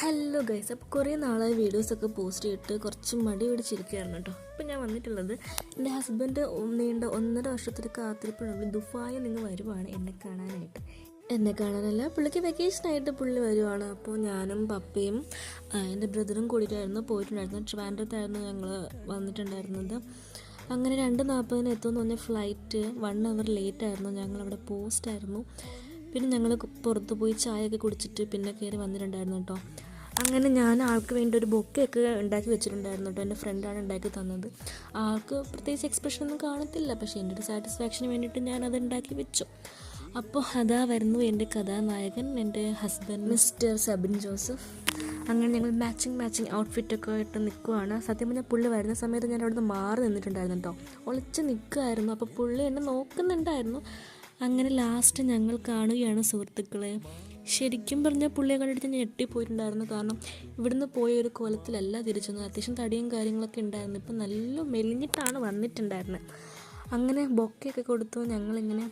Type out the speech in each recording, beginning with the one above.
Hello guys, അപ്പോൾ കുറേ നാളായി വീഡിയോസൊക്കെ പോസ്റ്റ് ചെയ്തിട്ട് കുറച്ച് മടി പിടിച്ചിരിക്കുകയാണ് കേട്ടോ. അപ്പോൾ ഞാൻ വന്നിട്ടുള്ളത് എൻ്റെ ഹസ്ബൻഡ് നീണ്ട 1.5 വർഷത്തിൽ കാത്തിരിപ്പിനുള്ളിൽ ദുബായിൽ നിന്ന് വരുവാണ് എന്നെ കാണാനായിട്ട്. എന്നെ കാണാനല്ല, പുള്ളിക്ക് വെക്കേഷനായിട്ട് പുള്ളി വരുവാണ്. അപ്പോൾ ഞാനും പപ്പയും എൻ്റെ ബ്രദറും കൂടിയിട്ടായിരുന്നു പോയിട്ടുണ്ടായിരുന്നു. ട്രിവാൻഡ്രത്തായിരുന്നു ഞങ്ങൾ വന്നിട്ടുണ്ടായിരുന്നത്. അങ്ങനെ 2:40 എത്തുമെന്ന് പറഞ്ഞ ഫ്ലൈറ്റ് 1 അവർ ലേറ്റായിരുന്നു. ഞങ്ങളവിടെ പോസ്റ്റായിരുന്നു. പിന്നെ ഞങ്ങൾ പുറത്ത് പോയി ചായയൊക്കെ കുടിച്ചിട്ട് പിന്നെ കയറി വന്നിട്ടുണ്ടായിരുന്നു കേട്ടോ. അങ്ങനെ ഞാൻ ആൾക്ക് വേണ്ടി ഒരു ബൊക്കെയൊക്കെ ഉണ്ടാക്കി വെച്ചിട്ടുണ്ടായിരുന്നു കേട്ടോ. എൻ്റെ ഫ്രണ്ടാണ് ഉണ്ടാക്കി തന്നത്. ആൾക്ക് പ്രത്യേകിച്ച് എക്സ്പ്രഷനൊന്നും കാണത്തില്ല, പക്ഷേ എൻ്റെ ഒരു സാറ്റിസ്ഫാക്ഷന് വേണ്ടിയിട്ട് ഞാനത് ഉണ്ടാക്കി വെച്ചു. അപ്പോൾ അതാ വരുന്നു എൻ്റെ കഥാനായകൻ, എൻ്റെ ഹസ്ബൻഡ് മിസ്റ്റർ സബിൻ ജോസഫ്. അങ്ങനെ ഞങ്ങൾ മാച്ചിങ് ഔട്ട്ഫിറ്റൊക്കെ ആയിട്ട് നിൽക്കുവാണ്. സത്യം പറഞ്ഞാൽ പുള്ളി വരുന്ന സമയത്ത് ഞാൻ അവിടുന്ന് മാറി നിന്നിട്ടുണ്ടായിരുന്നു കേട്ടോ. ഒളിച്ച് നിൽക്കുമായിരുന്നു. അപ്പോൾ പുള്ളി എന്നെ നോക്കുന്നുണ്ടായിരുന്നു. അങ്ങനെ ലാസ്റ്റ് ഞങ്ങൾ കാണുകയാണ് സുഹൃത്തുക്കളെ. ശരിക്കും പറഞ്ഞാൽ പുള്ളിയെ കണ്ടിട്ട് ഞാൻ ഞെട്ടിപ്പോയിട്ടുണ്ടായിരുന്നു. കാരണം ഇവിടുന്ന് പോയ ഒരു കോലത്തിലല്ല തിരിച്ചു വന്നത്. അത്യാവശ്യം തടിയും കാര്യങ്ങളൊക്കെ ഉണ്ടായിരുന്നു. ഇപ്പം നല്ല മെലിഞ്ഞിട്ടാണ് വന്നിട്ടുണ്ടായിരുന്നത്. അങ്ങനെ ബൊക്കെയൊക്കെ കൊടുത്തു. ഞങ്ങളിങ്ങനെ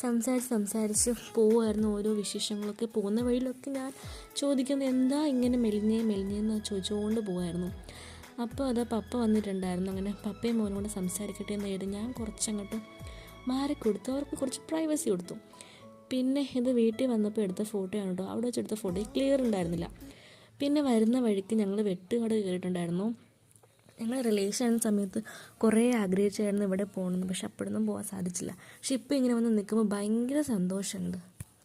സംസാരിച്ച് പോവുമായിരുന്നു. ഓരോ വിശേഷങ്ങളൊക്കെ പോകുന്ന വഴിയിലൊക്കെ ഞാൻ ചോദിക്കുന്നത് എന്താ ഇങ്ങനെ മെലിഞ്ഞേന്ന് ചോദിച്ചുകൊണ്ട് പോകുമായിരുന്നു. അപ്പോൾ അതാ പപ്പ വന്നിട്ടുണ്ടായിരുന്നു. അങ്ങനെ പപ്പയും മോനും കൂടെ സംസാരിക്കട്ടെ എന്ന് കരുതി ഞാൻ കുറച്ചങ്ങോട്ട് മാറിക്കൊടുത്തു. അവർക്ക് കുറച്ച് പ്രൈവസി കൊടുത്തു. പിന്നെ ഇത് വീട്ടിൽ വന്നപ്പോൾ എടുത്ത ഫോട്ടോയാണ് കേട്ടോ. അവിടെ വെച്ചെടുത്ത ഫോട്ടോ ക്ലിയർ ഉണ്ടായിരുന്നില്ല. പിന്നെ വരുന്ന വഴിക്ക് ഞങ്ങൾ വെട്ടുകട കയറിയിട്ടുണ്ടായിരുന്നു. ഞങ്ങൾ റിലേഷൻ ആയിരുന്ന സമയത്ത് കുറേ ആഗ്രഹിച്ചായിരുന്നു ഇവിടെ പോകണമെന്ന്, പക്ഷെ അപ്പോഴൊന്നും പോകാൻ സാധിച്ചില്ല. പക്ഷെ ഇപ്പോൾ ഇങ്ങനെ വന്ന് നിൽക്കുമ്പോൾ ഭയങ്കര സന്തോഷമുണ്ട്.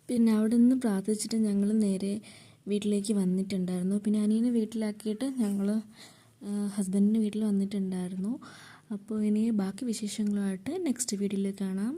പിന്നെ അവിടെ നിന്ന് പ്രാർത്ഥിച്ചിട്ട് ഞങ്ങൾ നേരെ വീട്ടിലേക്ക് വന്നിട്ടുണ്ടായിരുന്നു. പിന്നെ അനിയനെ വീട്ടിലാക്കിയിട്ട് ഞങ്ങൾ ഹസ്ബൻഡിൻ്റെ വീട്ടിൽ വന്നിട്ടുണ്ടായിരുന്നു. അപ്പോൾ ഇനി ബാക്കി വിശേഷങ്ങളുമായിട്ട് നെക്സ്റ്റ് വീഡിയോയിൽ കാണാം.